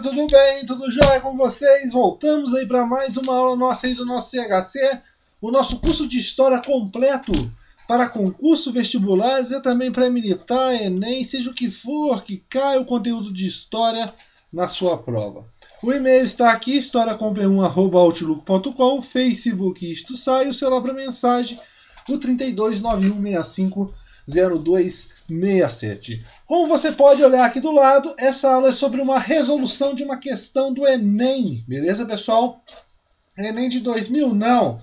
Tudo bem? Tudo jóia com vocês? Voltamos aí para mais uma aula nossa aí do nosso CHC, o nosso curso de História completo para concurso vestibulares e também para militar, Enem, seja o que for, que caia o conteúdo de História na sua prova. O e-mail está aqui, historiacom1@outlook.com, Facebook Isto Sai, o celular para mensagem, o 3291650267. Como você pode olhar aqui do lado, essa aula é sobre uma resolução de uma questão do Enem, beleza, pessoal? Enem de 2000, não.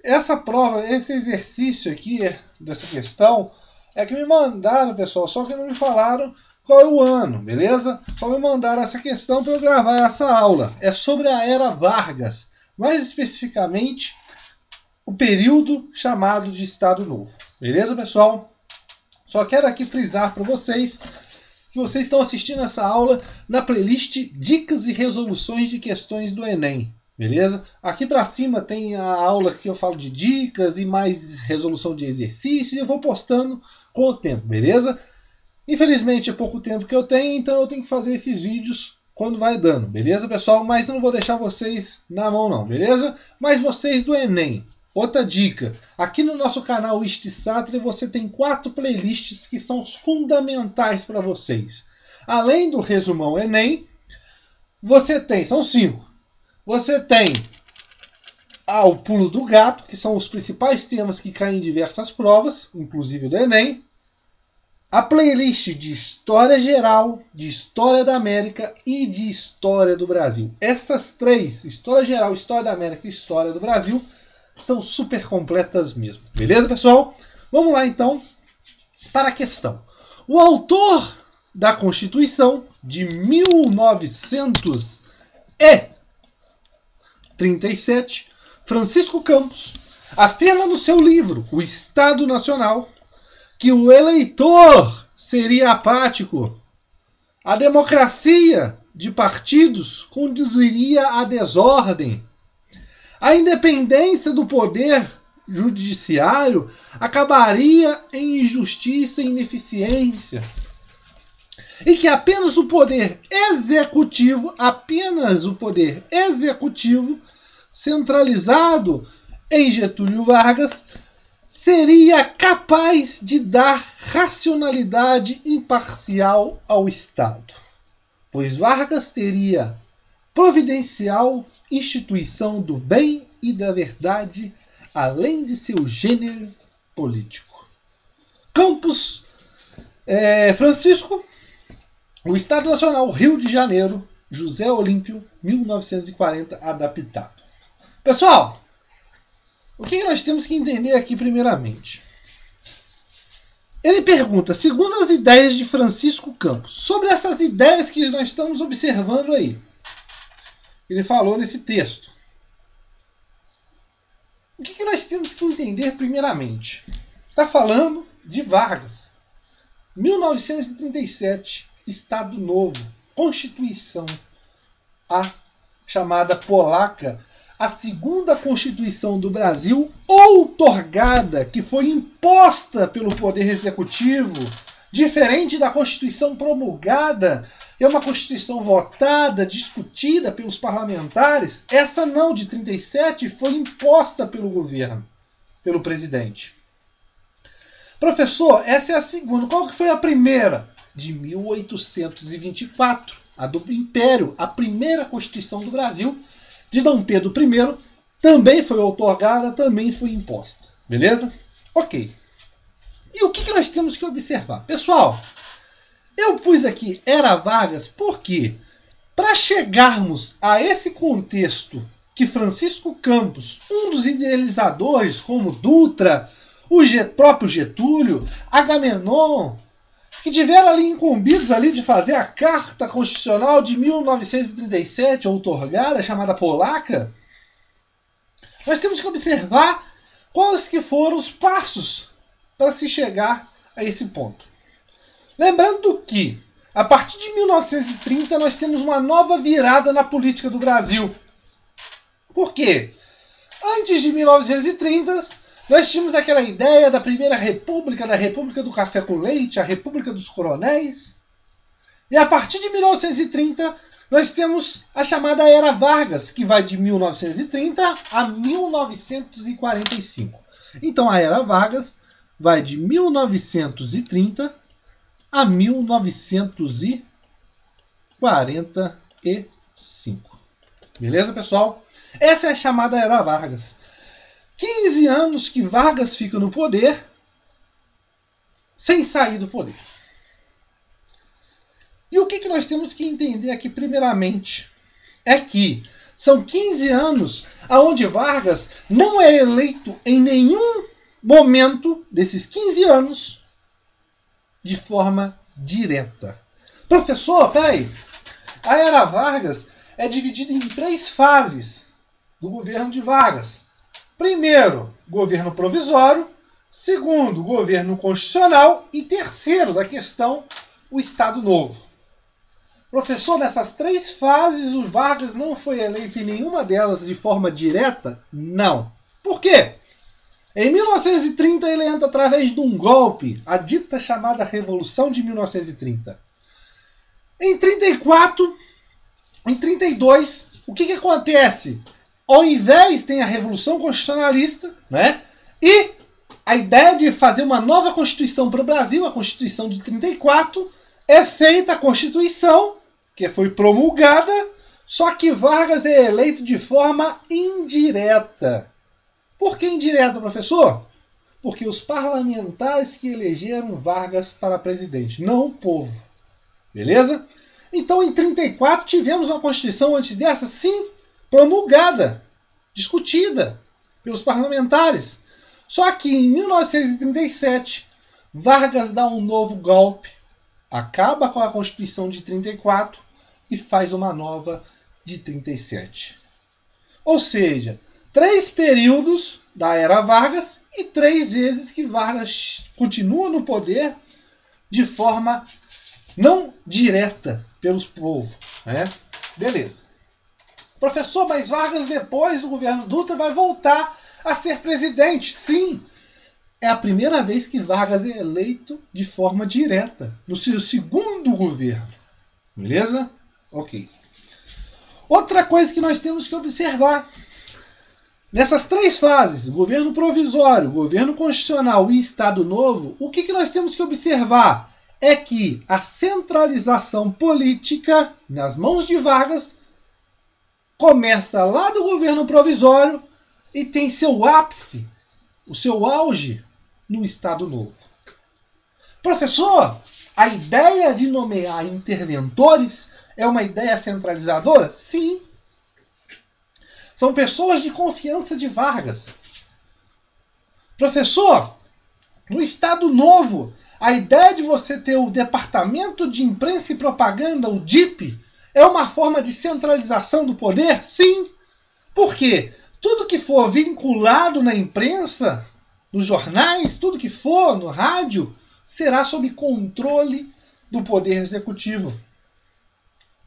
Essa prova, esse exercício aqui, dessa questão, é que me mandaram, pessoal, só que não me falaram qual é o ano, beleza? Só me mandaram essa questão para eu gravar essa aula. É sobre a Era Vargas, mais especificamente o período chamado de Estado Novo. Beleza, pessoal? Só quero aqui frisar para vocês que vocês estão assistindo essa aula na playlist Dicas e Resoluções de Questões do Enem. Beleza? Aqui para cima tem a aula que eu falo de dicas e mais resolução de exercícios e eu vou postando com o tempo, beleza? Infelizmente é pouco tempo que eu tenho, então eu tenho que fazer esses vídeos quando vai dando, beleza, pessoal? Mas eu não vou deixar vocês na mão não, beleza? Mas vocês do Enem, outra dica, aqui no nosso canal Istisatri você tem 4 playlists que são fundamentais para vocês. Além do resumão Enem, você tem, são 5. Você tem o pulo do gato, que são os principais temas que caem em diversas provas, inclusive do Enem. A playlist de História Geral, de História da América e de História do Brasil. Essas 3, História Geral, História da América e História do Brasil, são super completas mesmo. Beleza, pessoal? Vamos lá, então, para a questão. O autor da Constituição de 1937, Francisco Campos, afirma no seu livro, O Estado Nacional, que o eleitor seria apático. A democracia de partidos conduziria à desordem. A independência do poder judiciário acabaria em injustiça e ineficiência. E que apenas o poder executivo, centralizado em Getúlio Vargas, seria capaz de dar racionalidade imparcial ao Estado, pois Vargas teria providencial instituição do bem e da verdade, além de seu gênero político. Campos, Francisco, O Estado Nacional, Rio de Janeiro, José Olímpio, 1940, adaptado. Pessoal, o que nós temos que entender aqui primeiramente? Ele pergunta, segundo as ideias de Francisco Campos, sobre essas ideias que nós estamos observando aí. Ele falou nesse texto. O que nós temos que entender primeiramente? Está falando de Vargas. 1937, Estado Novo, Constituição, a chamada polaca, a segunda Constituição do Brasil, outorgada, que foi imposta pelo Poder Executivo, diferente da Constituição promulgada, é uma Constituição votada, discutida pelos parlamentares. Essa não, de 37, foi imposta pelo governo, pelo presidente. Professor, essa é a segunda. Qual que foi a primeira? De 1824, a do Império, a primeira Constituição do Brasil, de Dom Pedro I, também foi outorgada, também foi imposta. Beleza? Ok. E o que nós temos que observar? Pessoal, eu pus aqui Era Vargas porque, para chegarmos a esse contexto que Francisco Campos, um dos idealizadores, como Dutra, o próprio Getúlio, Agamenon, que tiveram ali incumbidos ali de fazer a Carta Constitucional de 1937, outorgada, chamada polaca, nós temos que observar quais que foram os passos para se chegar a esse ponto. Lembrando que, a partir de 1930, nós temos uma nova virada na política do Brasil. Por quê? Antes de 1930, nós tínhamos aquela ideia da Primeira República, da República do Café com Leite, a República dos Coronéis. E a partir de 1930, nós temos a chamada Era Vargas, que vai de 1930 a 1945. Então, a Era Vargas vai de 1930 a 1945. Beleza, pessoal? Essa é a chamada Era Vargas. 15 anos que Vargas fica no poder sem sair do poder. E o que nós temos que entender aqui primeiramente é que são 15 anos onde Vargas não é eleito em nenhum momento desses 15 anos de forma direta. Professor, peraí. A Era Vargas é dividida em 3 fases do governo de Vargas. Primeiro, governo provisório. Segundo, governo constitucional. E terceiro, da questão, o Estado Novo. Professor, nessas 3 fases, o Vargas não foi eleito em nenhuma delas de forma direta? Não. Por quê? Em 1930 ele entra através de um golpe, a dita chamada Revolução de 1930. Em 34, em 32, o que acontece? Ao invés tem a Revolução Constitucionalista, né? E a ideia de fazer uma nova Constituição para o Brasil, a Constituição de 34, é feita a Constituição, que foi promulgada, só que Vargas é eleito de forma indireta. Por que indireta, professor? Porque os parlamentares que elegeram Vargas para presidente, não o povo. Beleza? Então, em 34, tivemos uma Constituição antes dessa, sim, promulgada, discutida pelos parlamentares. Só que em 1937, Vargas dá um novo golpe, acaba com a Constituição de 34 e faz uma nova de 37. Ou seja, 3 períodos da Era Vargas e 3 vezes que Vargas continua no poder de forma não direta pelos povos. Né? Beleza. Professor, mas Vargas depois do governo Dutra vai voltar a ser presidente. Sim, é a primeira vez que Vargas é eleito de forma direta, no seu segundo governo. Beleza? Ok. Outra coisa que nós temos que observar. Nessas 3 fases, governo provisório, governo constitucional e Estado Novo, o que nós temos que observar? É que a centralização política nas mãos de Vargas começa lá do governo provisório e tem seu ápice, o seu auge, no Estado Novo. Professor, a ideia de nomear interventores é uma ideia centralizadora? Sim. São pessoas de confiança de Vargas. Professor, no Estado Novo, a ideia de você ter o Departamento de Imprensa e Propaganda, o DIP, é uma forma de centralização do poder? Sim. Por quê? Tudo que for vinculado na imprensa, nos jornais, tudo que for no rádio, será sob controle do Poder Executivo.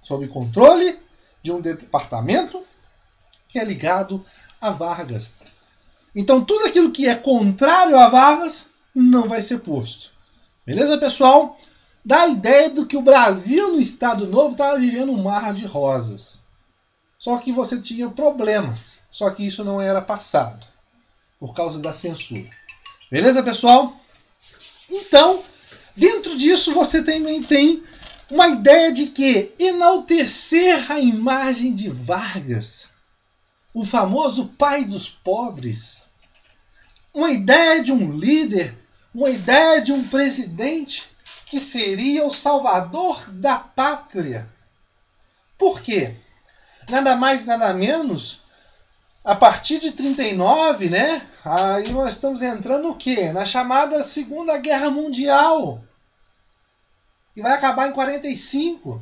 Sob controle de um departamento que é ligado a Vargas. Então, tudo aquilo que é contrário a Vargas não vai ser posto. Beleza, pessoal? Dá a ideia do que o Brasil, no Estado Novo, estava vivendo um mar de rosas. Só que você tinha problemas. Só que isso não era passado, por causa da censura. Beleza, pessoal? Então, dentro disso, você também tem uma ideia de que enaltecer a imagem de Vargas, o famoso pai dos pobres, uma ideia de um líder, uma ideia de um presidente que seria o salvador da pátria. Por quê? Nada mais, nada menos, a partir de 39, né? Aí nós estamos entrando no quê? Na chamada Segunda Guerra Mundial. E vai acabar em 45.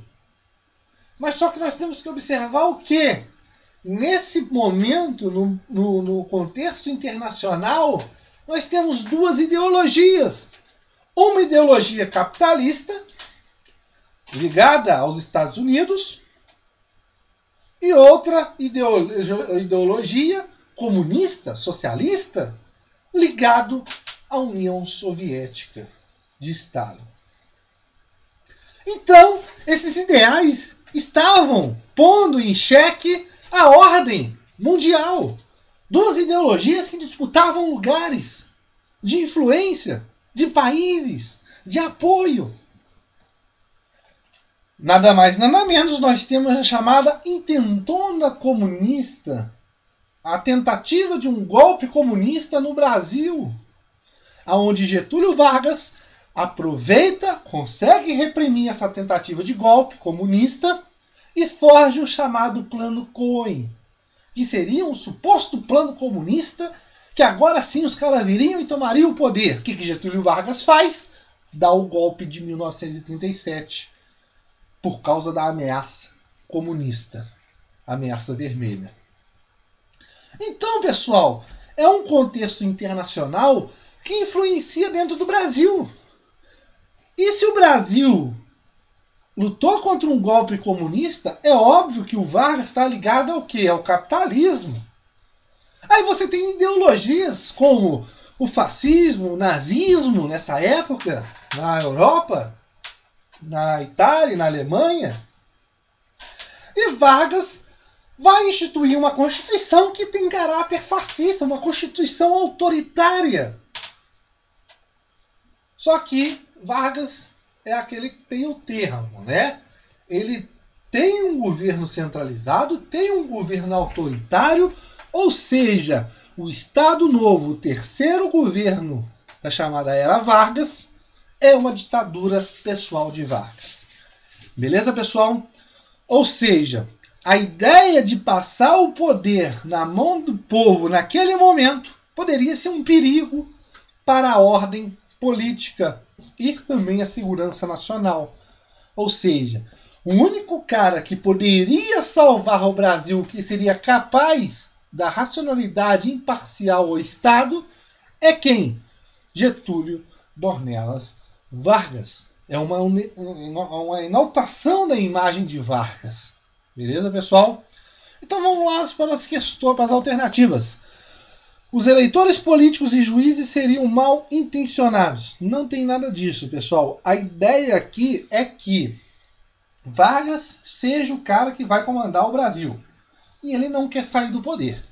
Mas só que nós temos que observar o quê? Nesse momento, no contexto internacional, nós temos 2 ideologias. Uma ideologia capitalista, ligada aos Estados Unidos, e outra ideologia comunista, socialista, ligado à União Soviética de Stalin. Então, esses ideais estavam pondo em xeque a ordem mundial. Duas ideologias que disputavam lugares de influência, de países, de apoio. Nada mais, nada menos, nós temos a chamada intentona comunista, a tentativa de um golpe comunista no Brasil, onde Getúlio Vargas aproveita, consegue reprimir essa tentativa de golpe comunista e forge o chamado Plano Cohen, que seria um suposto plano comunista que agora sim os caras viriam e tomariam o poder. O que Getúlio Vargas faz? Dá o golpe de 1937 por causa da ameaça comunista, ameaça vermelha. Então, pessoal, é um contexto internacional que influencia dentro do Brasil. E se o Brasil lutou contra um golpe comunista, é óbvio que o Vargas está ligado ao quê? Ao capitalismo. Aí você tem ideologias como o fascismo, o nazismo nessa época, na Europa, na Itália, na Alemanha. E Vargas vai instituir uma constituição que tem caráter fascista, uma constituição autoritária. Só que Vargas é aquele que tem o termo, né? Ele tem um governo centralizado, tem um governo autoritário, ou seja, o Estado Novo, o terceiro governo da chamada Era Vargas, é uma ditadura pessoal de Vargas. Beleza, pessoal? Ou seja, a ideia de passar o poder na mão do povo naquele momento poderia ser um perigo para a ordem política e também a segurança nacional. Ou seja, o único cara que poderia salvar o Brasil, que seria capaz da racionalidade imparcial ao Estado, é quem? Getúlio Dornelas Vargas. É uma enaltação da imagem de Vargas. Beleza, pessoal? Então vamos lá para as questões, para as alternativas. Os eleitores políticos e juízes seriam mal intencionados. Não tem nada disso, pessoal. A ideia aqui é que Vargas seja o cara que vai comandar o Brasil. E ele não quer sair do poder.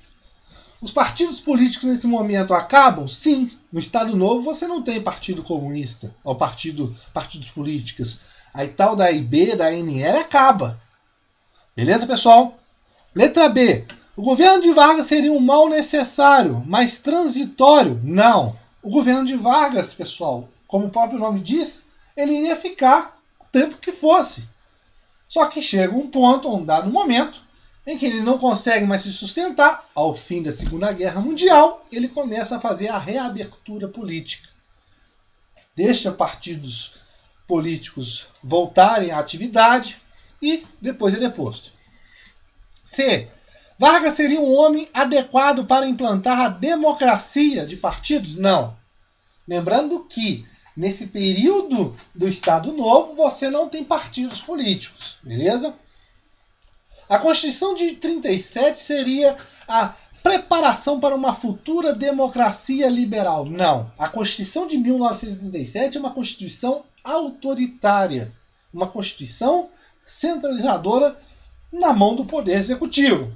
Os partidos políticos nesse momento acabam? Sim. No Estado Novo você não tem partido comunista, ou partidos políticos. Aí tal da IB, da ANL acaba. Beleza, pessoal? Letra B. O governo de Vargas seria um mal necessário, mas transitório? Não. O governo de Vargas, pessoal, como o próprio nome diz, ele iria ficar o tempo que fosse. Só que chega um ponto, um dado momento, em que ele não consegue mais se sustentar. Ao fim da Segunda Guerra Mundial, ele começa a fazer a reabertura política. Deixa partidos políticos voltarem à atividade e depois é deposto. C. Vargas seria um homem adequado para implantar a democracia de partidos? Não. Lembrando que, nesse período do Estado Novo, você não tem partidos políticos, beleza? A Constituição de 37 seria a preparação para uma futura democracia liberal? Não. A Constituição de 1937 é uma Constituição autoritária, uma Constituição centralizadora na mão do Poder Executivo.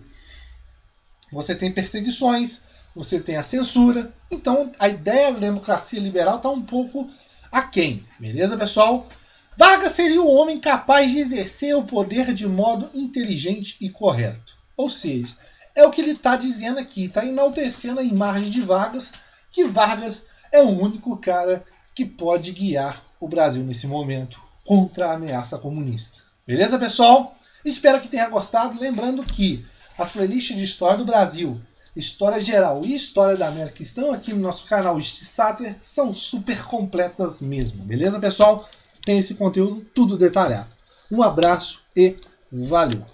Você tem perseguições, você tem a censura. Então, a ideia da democracia liberal está um pouco aquém. Beleza, pessoal? Vargas seria um homem capaz de exercer o poder de modo inteligente e correto. Ou seja, é o que ele está dizendo aqui. Está enaltecendo a imagem de Vargas, que Vargas é o único cara que pode guiar o Brasil nesse momento contra a ameaça comunista. Beleza, pessoal? Espero que tenha gostado. Lembrando que as playlists de História do Brasil, História Geral e História da América que estão aqui no nosso canal Sater são super completas mesmo. Beleza, pessoal? Tem esse conteúdo tudo detalhado. Um abraço e valeu!